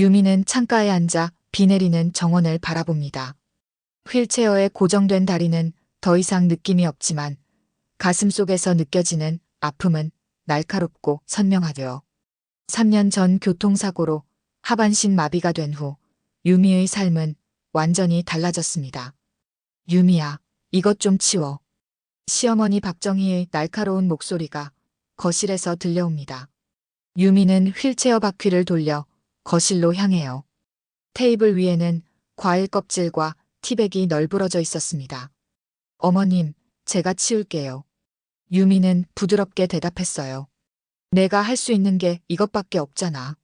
유미는 창가에 앉아 비 내리는 정원을 바라봅니다. 휠체어에 고정된 다리는 더 이상 느낌이 없지만 가슴 속에서 느껴지는 아픔은 날카롭고 선명하죠. 3년 전 교통사고로 하반신 마비가 된 후 유미의 삶은 완전히 달라졌습니다. 유미야, 이것 좀 치워. 시어머니 박정희의 날카로운 목소리가 거실에서 들려옵니다. 유미는 휠체어 바퀴를 돌려 거실로 향해요. 테이블 위에는 과일 껍질과 티백이 널브러져 있었습니다. 어머님, 제가 치울게요. 유미는 부드럽게 대답했어요. 내가 할 수 있는 게 이것밖에 없잖아.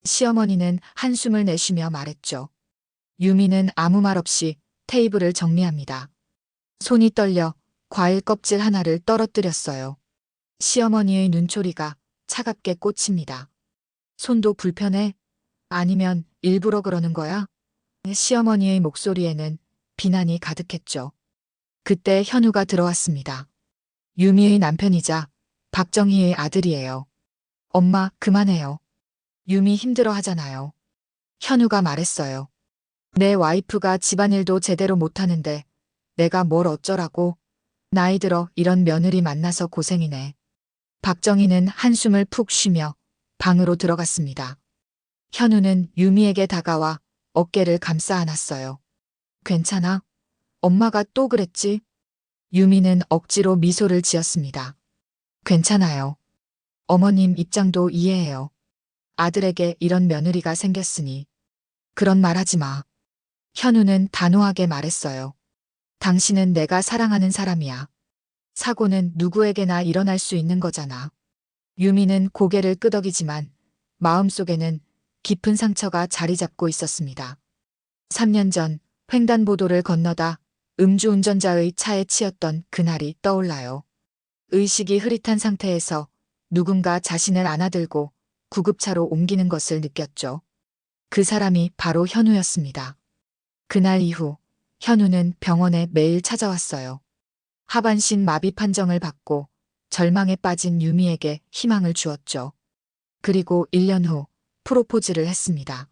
시어머니는 한숨을 내쉬며 말했죠. 유미는 아무 말 없이 테이블을 정리합니다. 손이 떨려 과일 껍질 하나를 떨어뜨렸어요. 시어머니의 눈초리가 차갑게 꽂힙니다. 손도 불편해? 아니면 일부러 그러는 거야? 시어머니의 목소리에는 비난이 가득했죠. 그때 현우가 들어왔습니다. 유미의 남편이자 박정희의 아들이에요. 엄마, 그만해요. 유미 힘들어 하잖아요. 현우가 말했어요. 내 와이프가 집안일도 제대로 못하는데 내가 뭘 어쩌라고? 나이 들어 이런 며느리 만나서 고생이네. 박정희는 한숨을 푹 쉬며 방으로 들어갔습니다. 현우는 유미에게 다가와 어깨를 감싸 안았어요. 괜찮아? 엄마가 또 그랬지? 유미는 억지로 미소를 지었습니다. 괜찮아요. 어머님 입장도 이해해요. 아들에게 이런 며느리가 생겼으니. 그런 말 하지 마. 현우는 단호하게 말했어요. 당신은 내가 사랑하는 사람이야. 사고는 누구에게나 일어날 수 있는 거잖아. 유미는 고개를 끄덕이지만 마음속에는 깊은 상처가 자리 잡고 있었습니다. 3년 전 횡단보도를 건너다 음주운전자의 차에 치였던 그날이 떠올라요. 의식이 흐릿한 상태에서 누군가 자신을 안아들고 구급차로 옮기는 것을 느꼈죠. 그 사람이 바로 현우였습니다. 그날 이후 현우는 병원에 매일 찾아왔어요. 하반신 마비 판정을 받고 절망에 빠진 유미에게 희망을 주었죠. 그리고 1년 후 프로포즈를 했습니다.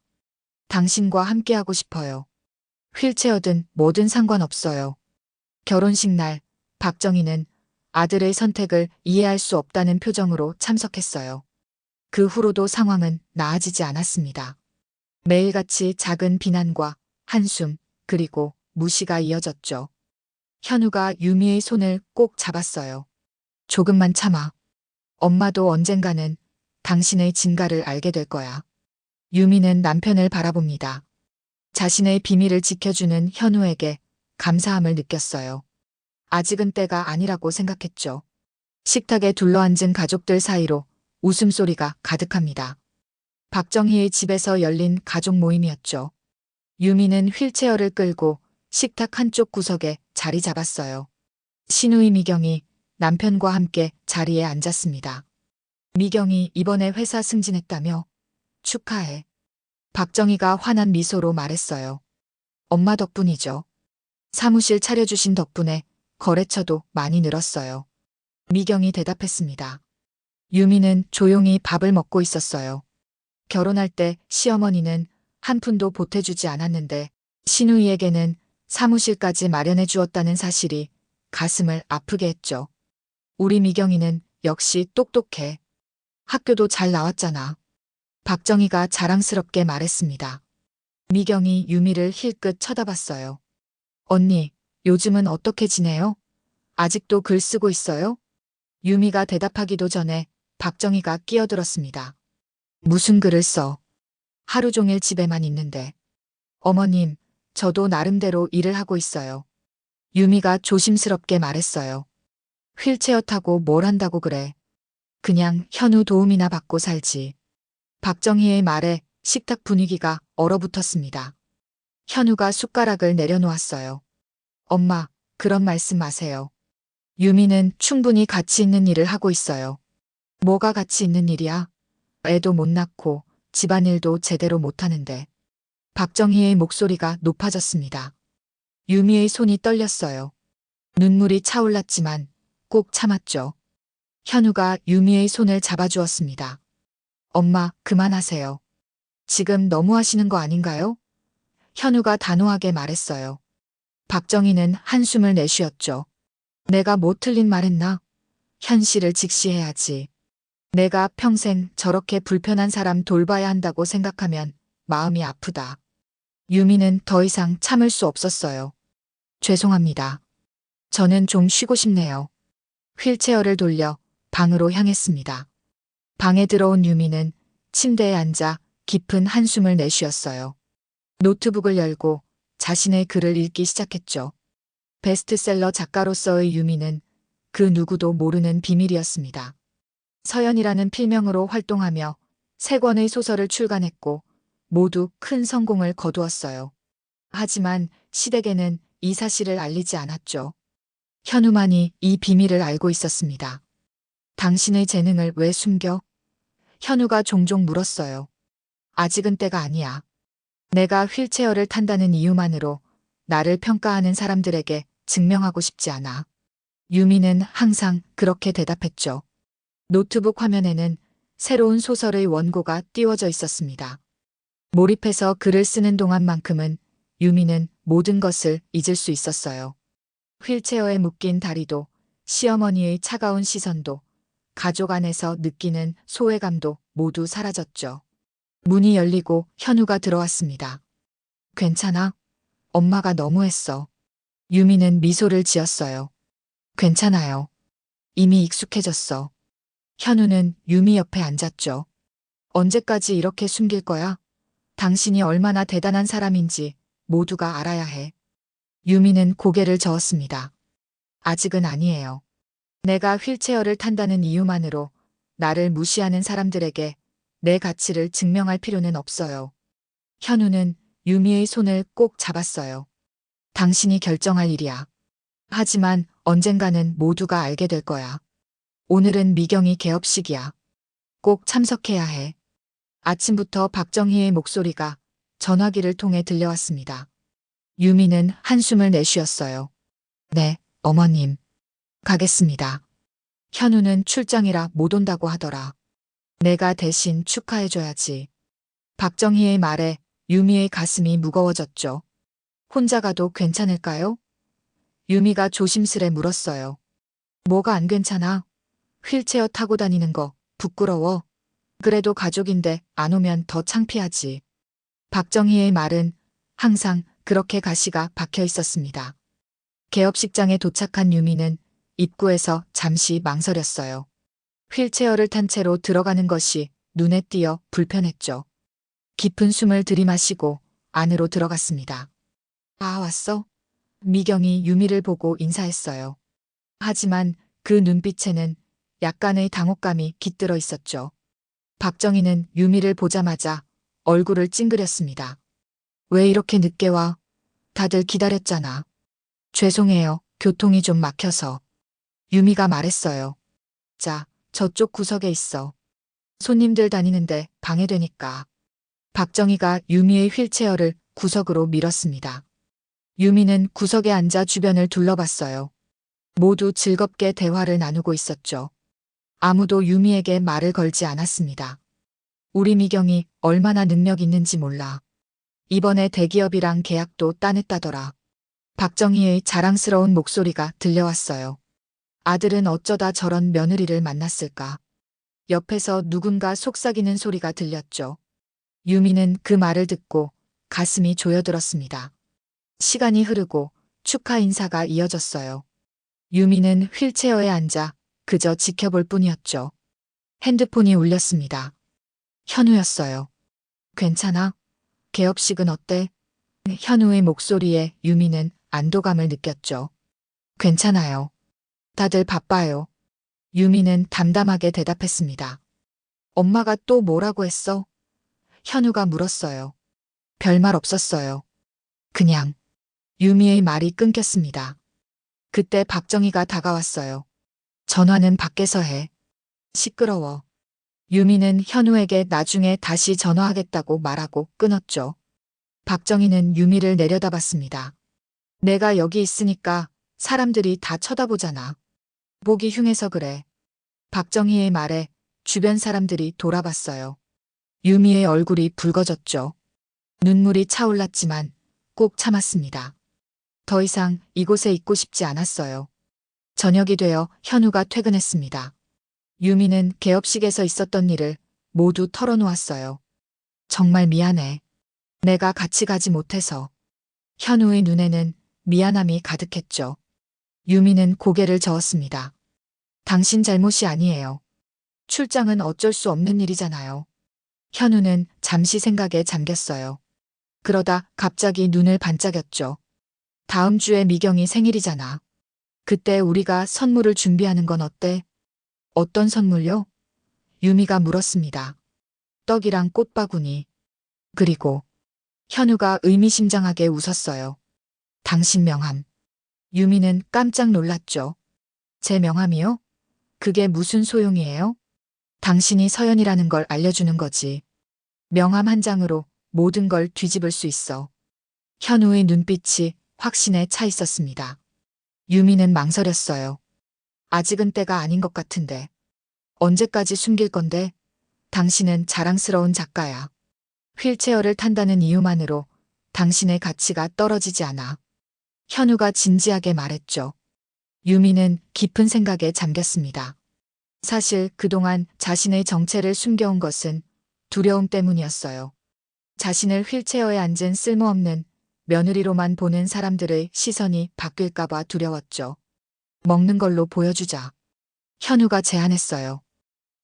당신과 함께하고 싶어요. 휠체어든 뭐든 상관없어요. 결혼식 날 박정희는 아들의 선택을 이해할 수 없다는 표정으로 참석했어요. 그 후로도 상황은 나아지지 않았습니다. 매일같이 작은 비난과 한숨 그리고 무시가 이어졌죠. 현우가 유미의 손을 꼭 잡았어요. 조금만 참아. 엄마도 언젠가는 당신의 진가를 알게 될 거야. 유미는 남편을 바라봅니다. 자신의 비밀을 지켜주는 현우에게 감사함을 느꼈어요. 아직은 때가 아니라고 생각했죠. 식탁에 둘러앉은 가족들 사이로 웃음소리가 가득합니다. 박정희의 집에서 열린 가족 모임이었죠. 유미는 휠체어를 끌고 식탁 한쪽 구석에 자리 잡았어요. 시누이 미경이 남편과 함께 자리에 앉았습니다. 미경이 이번에 회사 승진했다며? 축하해. 박정희가 환한 미소로 말했어요. 엄마 덕분이죠. 사무실 차려주신 덕분에 거래처도 많이 늘었어요. 미경이 대답했습니다. 유미는 조용히 밥을 먹고 있었어요. 결혼할 때 시어머니는 한 푼도 보태주지 않았는데 시누이에게는 사무실까지 마련해 주었다는 사실이 가슴을 아프게 했죠. 우리 미경이는 역시 똑똑해. 학교도 잘 나왔잖아. 박정희가 자랑스럽게 말했습니다. 미경이 유미를 힐끗 쳐다봤어요. 언니, 요즘은 어떻게 지내요? 아직도 글 쓰고 있어요? 유미가 대답하기도 전에 박정희가 끼어들었습니다. 무슨 글을 써? 하루 종일 집에만 있는데. 어머님, 저도 나름대로 일을 하고 있어요. 유미가 조심스럽게 말했어요. 휠체어 타고 뭘 한다고 그래. 그냥 현우 도움이나 받고 살지. 박정희의 말에 식탁 분위기가 얼어붙었습니다. 현우가 숟가락을 내려놓았어요. 엄마, 그런 말씀 마세요. 유미는 충분히 가치 있는 일을 하고 있어요. 뭐가 가치 있는 일이야? 애도 못 낳고 집안일도 제대로 못하는데. 박정희의 목소리가 높아졌습니다. 유미의 손이 떨렸어요. 눈물이 차올랐지만 꼭 참았죠. 현우가 유미의 손을 잡아주었습니다. 엄마, 그만하세요. 지금 너무하시는 거 아닌가요? 현우가 단호하게 말했어요. 박정희는 한숨을 내쉬었죠. 내가 뭐 틀린 말했나? 현실을 직시해야지. 내가 평생 저렇게 불편한 사람 돌봐야 한다고 생각하면 마음이 아프다. 유미는 더 이상 참을 수 없었어요. 죄송합니다. 저는 좀 쉬고 싶네요. 휠체어를 돌려 방으로 향했습니다. 방에 들어온 유미는 침대에 앉아 깊은 한숨을 내쉬었어요. 노트북을 열고 자신의 글을 읽기 시작했죠. 베스트셀러 작가로서의 유미는 그 누구도 모르는 비밀이었습니다. 서연이라는 필명으로 활동하며 3권의 소설을 출간했고 모두 큰 성공을 거두었어요. 하지만 시댁에는 이 사실을 알리지 않았죠. 현우만이 이 비밀을 알고 있었습니다. 당신의 재능을 왜 숨겨? 현우가 종종 물었어요. 아직은 때가 아니야. 내가 휠체어를 탄다는 이유만으로 나를 평가하는 사람들에게 증명하고 싶지 않아. 유미는 항상 그렇게 대답했죠. 노트북 화면에는 새로운 소설의 원고가 띄워져 있었습니다. 몰입해서 글을 쓰는 동안만큼은 유미는 모든 것을 잊을 수 있었어요. 휠체어에 묶인 다리도, 시어머니의 차가운 시선도, 가족 안에서 느끼는 소외감도 모두 사라졌죠. 문이 열리고 현우가 들어왔습니다. 괜찮아? 엄마가 너무했어. 유미는 미소를 지었어요. 괜찮아요. 이미 익숙해졌어. 현우는 유미 옆에 앉았죠. 언제까지 이렇게 숨길 거야? 당신이 얼마나 대단한 사람인지 모두가 알아야 해. 유미는 고개를 저었습니다. 아직은 아니에요. 내가 휠체어를 탄다는 이유만으로 나를 무시하는 사람들에게 내 가치를 증명할 필요는 없어요. 현우는 유미의 손을 꼭 잡았어요. 당신이 결정할 일이야. 하지만 언젠가는 모두가 알게 될 거야. 오늘은 미경이 개업식이야. 꼭 참석해야 해. 아침부터 박정희의 목소리가 전화기를 통해 들려왔습니다. 유미는 한숨을 내쉬었어요. 네, 어머님. 가겠습니다. 현우는 출장이라 못 온다고 하더라. 내가 대신 축하해줘야지. 박정희의 말에 유미의 가슴이 무거워졌죠. 혼자 가도 괜찮을까요? 유미가 조심스레 물었어요. 뭐가 안 괜찮아? 휠체어 타고 다니는 거 부끄러워? 그래도 가족인데 안 오면 더 창피하지. 박정희의 말은 항상 그렇게 가시가 박혀 있었습니다. 개업식장에 도착한 유미는 입구에서 잠시 망설였어요. 휠체어를 탄 채로 들어가는 것이 눈에 띄어 불편했죠. 깊은 숨을 들이마시고 안으로 들어갔습니다. 아, 왔어? 미경이 유미를 보고 인사했어요. 하지만 그 눈빛에는 약간의 당혹감이 깃들어 있었죠. 박정희는 유미를 보자마자 얼굴을 찡그렸습니다. 왜 이렇게 늦게 와? 다들 기다렸잖아. 죄송해요. 교통이 좀 막혀서. 유미가 말했어요. 자, 저쪽 구석에 있어. 손님들 다니는데 방해되니까. 박정희가 유미의 휠체어를 구석으로 밀었습니다. 유미는 구석에 앉아 주변을 둘러봤어요. 모두 즐겁게 대화를 나누고 있었죠. 아무도 유미에게 말을 걸지 않았습니다. 우리 미경이 얼마나 능력 있는지 몰라. 이번에 대기업이랑 계약도 따냈다더라. 박정희의 자랑스러운 목소리가 들려왔어요. 아들은 어쩌다 저런 며느리를 만났을까. 옆에서 누군가 속삭이는 소리가 들렸죠. 유미는 그 말을 듣고 가슴이 조여들었습니다. 시간이 흐르고 축하 인사가 이어졌어요. 유미는 휠체어에 앉아 그저 지켜볼 뿐이었죠. 핸드폰이 울렸습니다. 현우였어요. 괜찮아? 개업식은 어때? 현우의 목소리에 유미는 안도감을 느꼈죠. 괜찮아요. 다들 바빠요. 유미는 담담하게 대답했습니다. 엄마가 또 뭐라고 했어? 현우가 물었어요. 별말 없었어요. 그냥. 유미의 말이 끊겼습니다. 그때 박정희가 다가왔어요. 전화는 밖에서 해. 시끄러워. 유미는 현우에게 나중에 다시 전화하겠다고 말하고 끊었죠. 박정희는 유미를 내려다봤습니다. 내가 여기 있으니까 사람들이 다 쳐다보잖아. 보기 흉해서 그래. 박정희의 말에 주변 사람들이 돌아봤어요. 유미의 얼굴이 붉어졌죠. 눈물이 차올랐지만 꼭 참았습니다. 더 이상 이곳에 있고 싶지 않았어요. 저녁이 되어 현우가 퇴근했습니다. 유미는 개업식에서 있었던 일을 모두 털어놓았어요. 정말 미안해. 내가 같이 가지 못해서. 현우의 눈에는 미안함이 가득했죠. 유미는 고개를 저었습니다. 당신 잘못이 아니에요. 출장은 어쩔 수 없는 일이잖아요. 현우는 잠시 생각에 잠겼어요. 그러다 갑자기 눈을 반짝였죠. 다음 주에 미경이 생일이잖아. 그때 우리가 선물을 준비하는 건 어때? 어떤 선물요? 유미가 물었습니다. 떡이랑 꽃바구니. 그리고 현우가 의미심장하게 웃었어요. 당신 명함. 유미는 깜짝 놀랐죠. 제 명함이요? 그게 무슨 소용이에요? 당신이 서연이라는 걸 알려주는 거지. 명함 한 장으로 모든 걸 뒤집을 수 있어. 현우의 눈빛이 확신에 차 있었습니다. 유미는 망설였어요. 아직은 때가 아닌 것 같은데. 언제까지 숨길 건데? 당신은 자랑스러운 작가야. 휠체어를 탄다는 이유만으로 당신의 가치가 떨어지지 않아. 현우가 진지하게 말했죠. 유미는 깊은 생각에 잠겼습니다. 사실 그동안 자신의 정체를 숨겨온 것은 두려움 때문이었어요. 자신을 휠체어에 앉은 쓸모없는 며느리로만 보는 사람들의 시선이 바뀔까봐 두려웠죠. 먹는 걸로 보여주자. 현우가 제안했어요.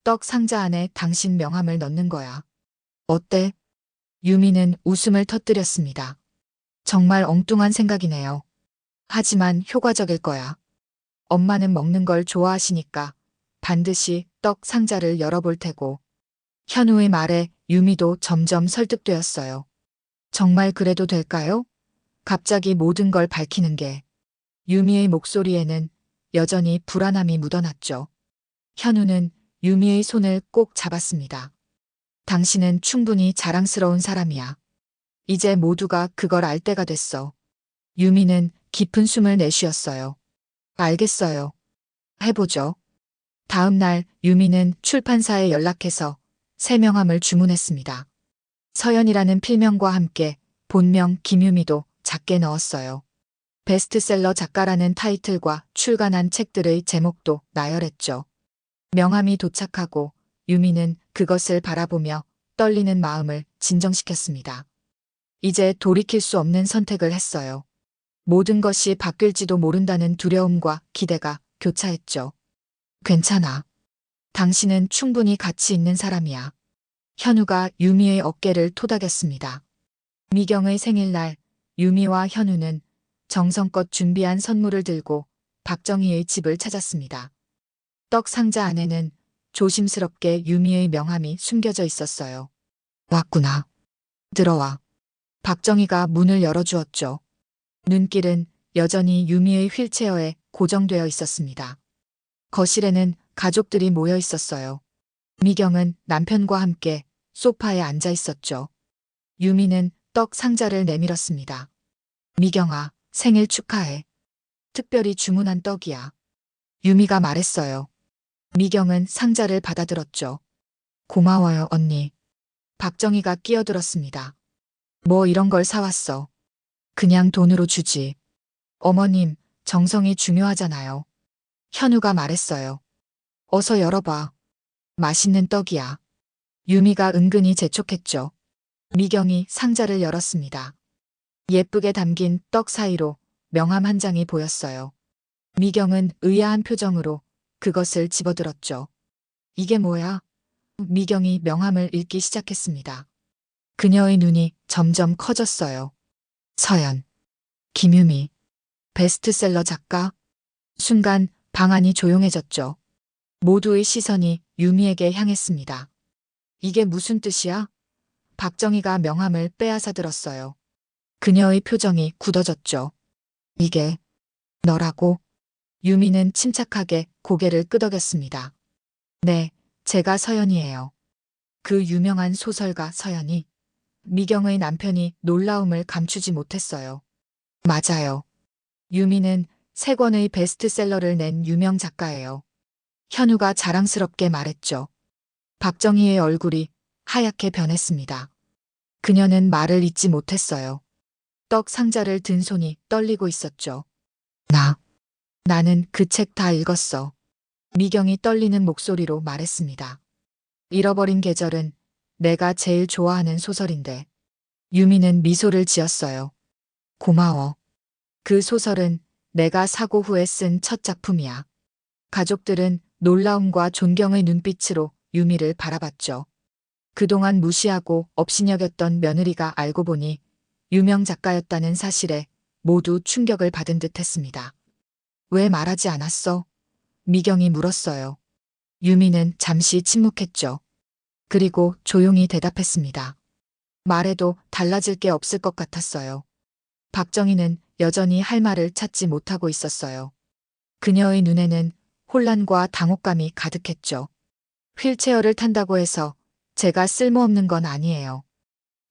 떡 상자 안에 당신 명함을 넣는 거야. 어때? 유미는 웃음을 터뜨렸습니다. 정말 엉뚱한 생각이네요. 하지만 효과적일 거야. 엄마는 먹는 걸 좋아하시니까 반드시 떡 상자를 열어볼 테고. 현우의 말에 유미도 점점 설득되었어요. 정말 그래도 될까요? 갑자기 모든 걸 밝히는 게. 유미의 목소리에는 여전히 불안함이 묻어났죠. 현우는 유미의 손을 꼭 잡았습니다. 당신은 충분히 자랑스러운 사람이야. 이제 모두가 그걸 알 때가 됐어. 유미는 깊은 숨을 내쉬었어요. 알겠어요. 해보죠. 다음 날 유미는 출판사에 연락해서 새 명함을 주문했습니다. 서연이라는 필명과 함께 본명 김유미도 작게 넣었어요. 베스트셀러 작가라는 타이틀과 출간한 책들의 제목도 나열했죠. 명함이 도착하고 유미는 그것을 바라보며 떨리는 마음을 진정시켰습니다. 이제 돌이킬 수 없는 선택을 했어요. 모든 것이 바뀔지도 모른다는 두려움과 기대가 교차했죠. 괜찮아. 당신은 충분히 가치 있는 사람이야. 현우가 유미의 어깨를 토닥였습니다. 미경의 생일날 유미와 현우는 정성껏 준비한 선물을 들고 박정희의 집을 찾았습니다. 떡 상자 안에는 조심스럽게 유미의 명함이 숨겨져 있었어요. 왔구나. 들어와. 박정희가 문을 열어주었죠. 눈길은 여전히 유미의 휠체어에 고정되어 있었습니다. 거실에는 가족들이 모여 있었어요. 미경은 남편과 함께 소파에 앉아 있었죠. 유미는 떡 상자를 내밀었습니다. 미경아, 생일 축하해. 특별히 주문한 떡이야. 유미가 말했어요. 미경은 상자를 받아들었죠. 고마워요, 언니. 박정희가 끼어들었습니다. 뭐 이런 걸 사왔어. 그냥 돈으로 주지. 어머님, 정성이 중요하잖아요. 현우가 말했어요. 어서 열어봐. 맛있는 떡이야. 유미가 은근히 재촉했죠. 미경이 상자를 열었습니다. 예쁘게 담긴 떡 사이로 명함 한 장이 보였어요. 미경은 의아한 표정으로 그것을 집어들었죠. 이게 뭐야? 미경이 명함을 읽기 시작했습니다. 그녀의 눈이 점점 커졌어요. 서연, 김유미, 베스트셀러 작가. 순간 방 안이 조용해졌죠. 모두의 시선이 유미에게 향했습니다. 이게 무슨 뜻이야? 박정희가 명함을 빼앗아 들었어요. 그녀의 표정이 굳어졌죠. 이게 너라고? 유미는 침착하게 고개를 끄덕였습니다. 네, 제가 서연이에요. 그 유명한 소설가 서연이. 미경의 남편이 놀라움을 감추지 못했어요. 맞아요. 유미는 3권의 베스트셀러를 낸 유명 작가예요. 현우가 자랑스럽게 말했죠. 박정희의 얼굴이 하얗게 변했습니다. 그녀는 말을 잇지 못했어요. 떡 상자를 든 손이 떨리고 있었죠. 나는 그 책 다 읽었어. 미경이 떨리는 목소리로 말했습니다. 잃어버린 계절은 내가 제일 좋아하는 소설인데. 유미는 미소를 지었어요. 고마워. 그 소설은 내가 사고 후에 쓴 첫 작품이야. 가족들은 놀라움과 존경의 눈빛으로 유미를 바라봤죠. 그동안 무시하고 업신여겼던 며느리가 알고 보니 유명 작가였다는 사실에 모두 충격을 받은 듯 했습니다. 왜 말하지 않았어? 미경이 물었어요. 유미는 잠시 침묵했죠. 그리고 조용히 대답했습니다. 말해도 달라질 게 없을 것 같았어요. 박정희는 여전히 할 말을 찾지 못하고 있었어요. 그녀의 눈에는 혼란과 당혹감이 가득했죠. 휠체어를 탄다고 해서 제가 쓸모없는 건 아니에요.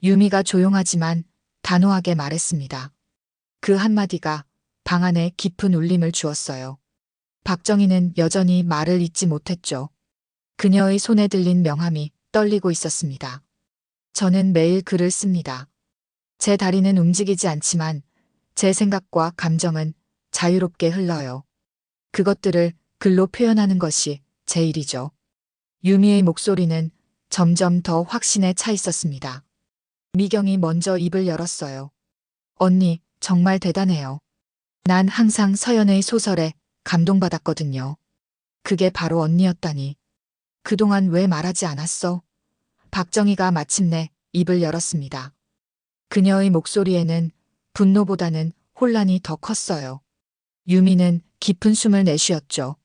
유미가 조용하지만 단호하게 말했습니다. 그 한마디가 방 안에 깊은 울림을 주었어요. 박정희는 여전히 말을 잇지 못했죠. 그녀의 손에 들린 명함이 떨리고 있었습니다. 저는 매일 글을 씁니다. 제 다리는 움직이지 않지만 제 생각과 감정은 자유롭게 흘러요. 그것들을 글로 표현하는 것이 제 일이죠. 유미의 목소리는 점점 더 확신에 차 있었습니다. 미경이 먼저 입을 열었어요. 언니, 정말 대단해요. 난 항상 서연의 소설에 감동받았거든요. 그게 바로 언니였다니. 그동안 왜 말하지 않았어? 박정희가 마침내 입을 열었습니다. 그녀의 목소리에는 분노보다는 혼란이 더 컸어요. 유미는 깊은 숨을 내쉬었죠.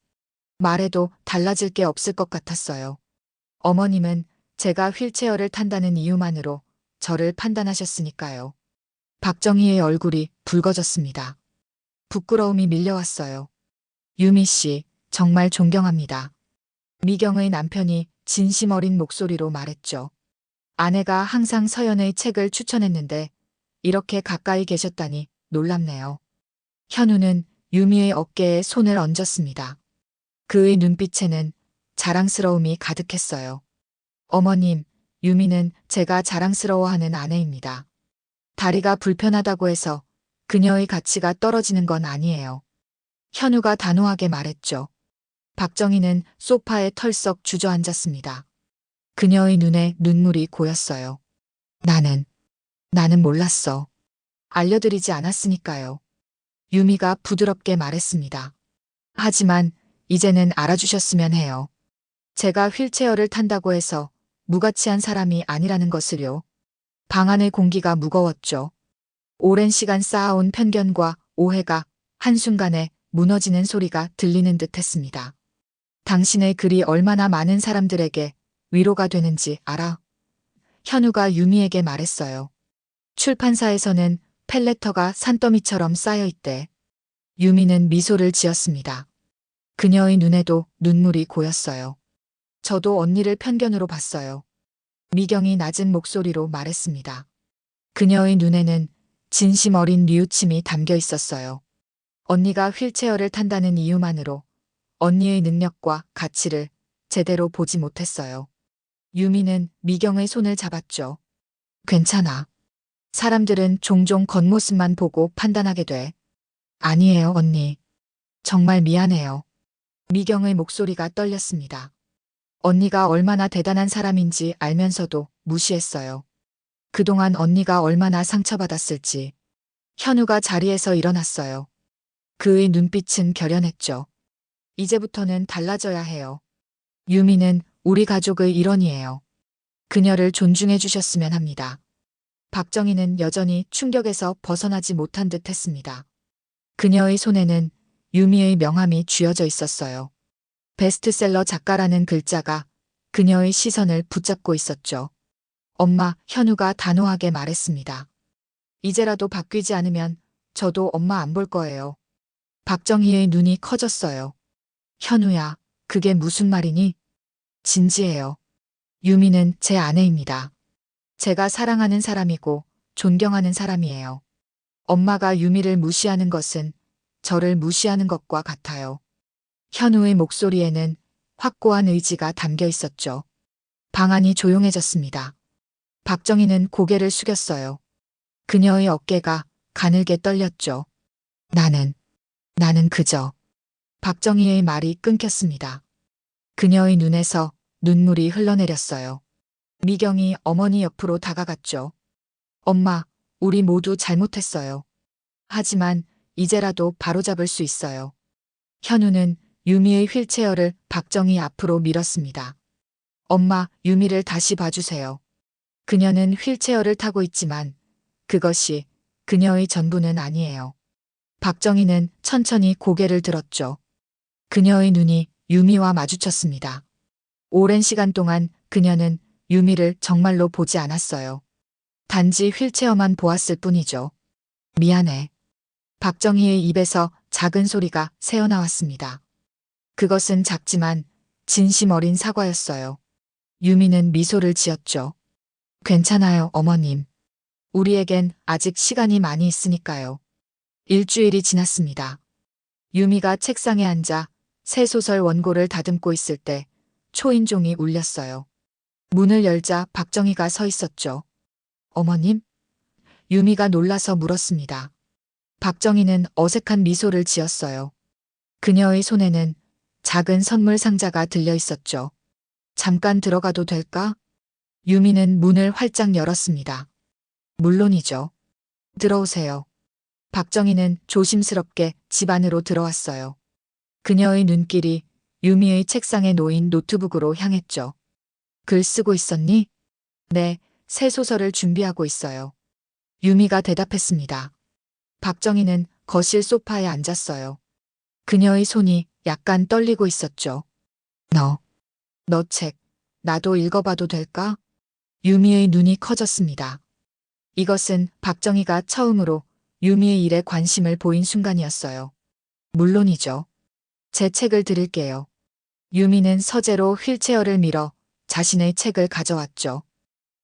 말해도 달라질 게 없을 것 같았어요. 어머님은 제가 휠체어를 탄다는 이유만으로 저를 판단하셨으니까요. 박정희의 얼굴이 붉어졌습니다. 부끄러움이 밀려왔어요. 유미 씨, 정말 존경합니다. 미경의 남편이 진심 어린 목소리로 말했죠. 아내가 항상 서연의 책을 추천했는데 이렇게 가까이 계셨다니 놀랍네요. 현우는 유미의 어깨에 손을 얹었습니다. 그의 눈빛에는 자랑스러움이 가득했어요. 어머님, 유미는 제가 자랑스러워하는 아내입니다. 다리가 불편하다고 해서 그녀의 가치가 떨어지는 건 아니에요. 현우가 단호하게 말했죠. 박정희는 소파에 털썩 주저앉았습니다. 그녀의 눈에 눈물이 고였어요. 나는 몰랐어. 알려드리지 않았으니까요. 유미가 부드럽게 말했습니다. 하지만 이제는 알아주셨으면 해요. 제가 휠체어를 탄다고 해서 무가치한 사람이 아니라는 것을요. 방 안의 공기가 무거웠죠. 오랜 시간 쌓아온 편견과 오해가 한순간에 무너지는 소리가 들리는 듯 했습니다. 당신의 글이 얼마나 많은 사람들에게 위로가 되는지 알아? 현우가 유미에게 말했어요. 출판사에서는 펠레터가 산더미처럼 쌓여있대. 유미는 미소를 지었습니다. 그녀의 눈에도 눈물이 고였어요. 저도 언니를 편견으로 봤어요. 미경이 낮은 목소리로 말했습니다. 그녀의 눈에는 진심 어린 뉘우침이 담겨 있었어요. 언니가 휠체어를 탄다는 이유만으로 언니의 능력과 가치를 제대로 보지 못했어요. 유미는 미경의 손을 잡았죠. 괜찮아. 사람들은 종종 겉모습만 보고 판단하게 돼. 아니에요, 언니. 정말 미안해요. 미경의 목소리가 떨렸습니다. 언니가 얼마나 대단한 사람인지 알면서도 무시했어요. 그동안 언니가 얼마나 상처받았을지. 현우가 자리에서 일어났어요. 그의 눈빛은 결연했죠. 이제부터는 달라져야 해요. 유미는 우리 가족의 일원이에요. 그녀를 존중해 주셨으면 합니다. 박정희는 여전히 충격에서 벗어나지 못한 듯 했습니다. 그녀의 손에는 유미의 명함이 쥐어져 있었어요. 베스트셀러 작가라는 글자가 그녀의 시선을 붙잡고 있었죠. 엄마, 현우가 단호하게 말했습니다. 이제라도 바뀌지 않으면 저도 엄마 안 볼 거예요. 박정희의 눈이 커졌어요. 현우야, 그게 무슨 말이니? 진지해요. 유미는 제 아내입니다. 제가 사랑하는 사람이고 존경하는 사람이에요. 엄마가 유미를 무시하는 것은 저를 무시하는 것과 같아요. 현우의 목소리에는 확고한 의지가 담겨 있었죠. 방 안이 조용해졌습니다. 박정희는 고개를 숙였어요. 그녀의 어깨가 가늘게 떨렸죠. 나는 그저. 박정희의 말이 끊겼습니다. 그녀의 눈에서 눈물이 흘러내렸어요. 미경이 어머니 옆으로 다가갔죠. 엄마, 우리 모두 잘못했어요. 하지만 이제라도 바로잡을 수 있어요. 현우는 유미의 휠체어를 박정희 앞으로 밀었습니다. 엄마, 유미를 다시 봐주세요. 그녀는 휠체어를 타고 있지만 그것이 그녀의 전부는 아니에요. 박정희는 천천히 고개를 들었죠. 그녀의 눈이 유미와 마주쳤습니다. 오랜 시간 동안 그녀는 유미를 정말로 보지 않았어요. 단지 휠체어만 보았을 뿐이죠. 미안해. 박정희의 입에서 작은 소리가 새어나왔습니다. 그것은 작지만 진심 어린 사과였어요. 유미는 미소를 지었죠. 괜찮아요, 어머님. 우리에겐 아직 시간이 많이 있으니까요. 일주일이 지났습니다. 유미가 책상에 앉아 새 소설 원고를 다듬고 있을 때 초인종이 울렸어요. 문을 열자 박정희가 서 있었죠. 어머님? 유미가 놀라서 물었습니다. 박정희는 어색한 미소를 지었어요. 그녀의 손에는 작은 선물 상자가 들려 있었죠. 잠깐 들어가도 될까? 유미는 문을 활짝 열었습니다. 물론이죠. 들어오세요. 박정희는 조심스럽게 집 안으로 들어왔어요. 그녀의 눈길이 유미의 책상에 놓인 노트북으로 향했죠. 글 쓰고 있었니? 네, 새 소설을 준비하고 있어요. 유미가 대답했습니다. 박정희는 거실 소파에 앉았어요. 그녀의 손이 약간 떨리고 있었죠. 너 책, 나도 읽어봐도 될까? 유미의 눈이 커졌습니다. 이것은 박정희가 처음으로 유미의 일에 관심을 보인 순간이었어요. 물론이죠. 제 책을 드릴게요. 유미는 서재로 휠체어를 밀어 자신의 책을 가져왔죠.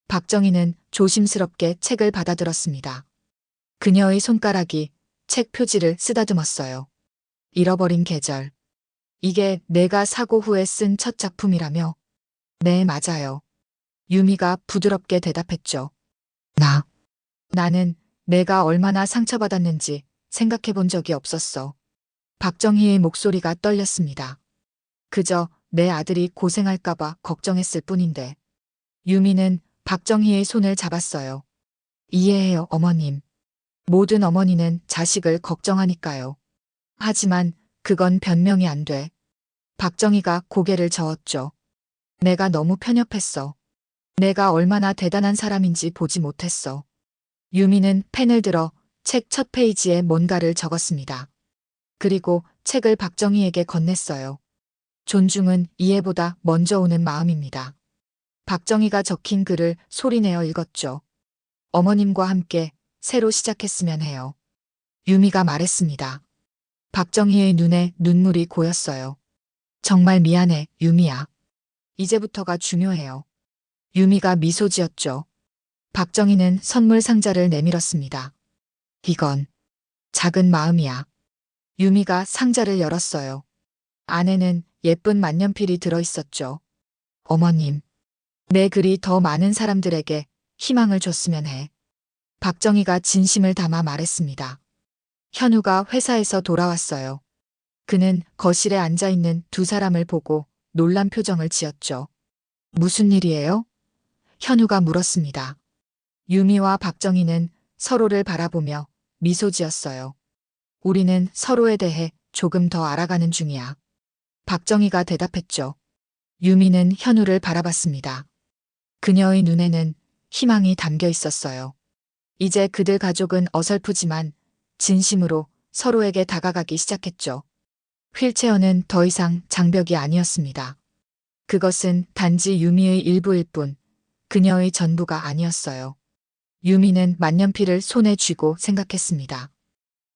박정희는 조심스럽게 책을 받아들었습니다. 그녀의 손가락이 책 표지를 쓰다듬었어요. 잃어버린 계절. 이게 내가 사고 후에 쓴 첫 작품이라며? 네, 맞아요. 유미가 부드럽게 대답했죠. 나는 내가 얼마나 상처받았는지 생각해 본 적이 없었어. 박정희의 목소리가 떨렸습니다. 그저 내 아들이 고생할까봐 걱정했을 뿐인데. 유미는 박정희의 손을 잡았어요. 이해해요, 어머님. 모든 어머니는 자식을 걱정하니까요. 하지만 그건 변명이 안 돼. 박정희가 고개를 저었죠. 내가 너무 편협했어. 내가 얼마나 대단한 사람인지 보지 못했어. 유미는 펜을 들어 책 첫 페이지에 뭔가를 적었습니다. 그리고 책을 박정희에게 건넸어요. 존중은 이해보다 먼저 오는 마음입니다. 박정희가 적힌 글을 소리내어 읽었죠. 어머님과 함께 새로 시작했으면 해요. 유미가 말했습니다. 박정희의 눈에 눈물이 고였어요. 정말 미안해, 유미야. 이제부터가 중요해요. 유미가 미소 지었죠. 박정희는 선물 상자를 내밀었습니다. 이건 작은 마음이야. 유미가 상자를 열었어요. 안에는 예쁜 만년필이 들어있었죠. 어머님, 내 글이 더 많은 사람들에게 희망을 줬으면 해. 박정희가 진심을 담아 말했습니다. 현우가 회사에서 돌아왔어요. 그는 거실에 앉아있는 두 사람을 보고 놀란 표정을 지었죠. 무슨 일이에요? 현우가 물었습니다. 유미와 박정희는 서로를 바라보며 미소 지었어요. 우리는 서로에 대해 조금 더 알아가는 중이야. 박정희가 대답했죠. 유미는 현우를 바라봤습니다. 그녀의 눈에는 희망이 담겨 있었어요. 이제 그들 가족은 어설프지만 진심으로 서로에게 다가가기 시작했죠. 휠체어는 더 이상 장벽이 아니었습니다. 그것은 단지 유미의 일부일 뿐 그녀의 전부가 아니었어요. 유미는 만년필을 손에 쥐고 생각했습니다.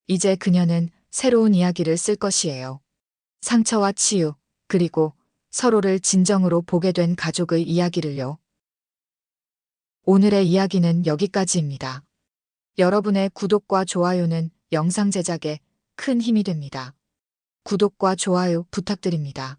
이제 그녀는 새로운 이야기를 쓸 것이에요. 상처와 치유, 그리고 서로를 진정으로 보게 된 가족의 이야기를요. 오늘의 이야기는 여기까지입니다. 여러분의 구독과 좋아요는 영상 제작에 큰 힘이 됩니다. 구독과 좋아요 부탁드립니다.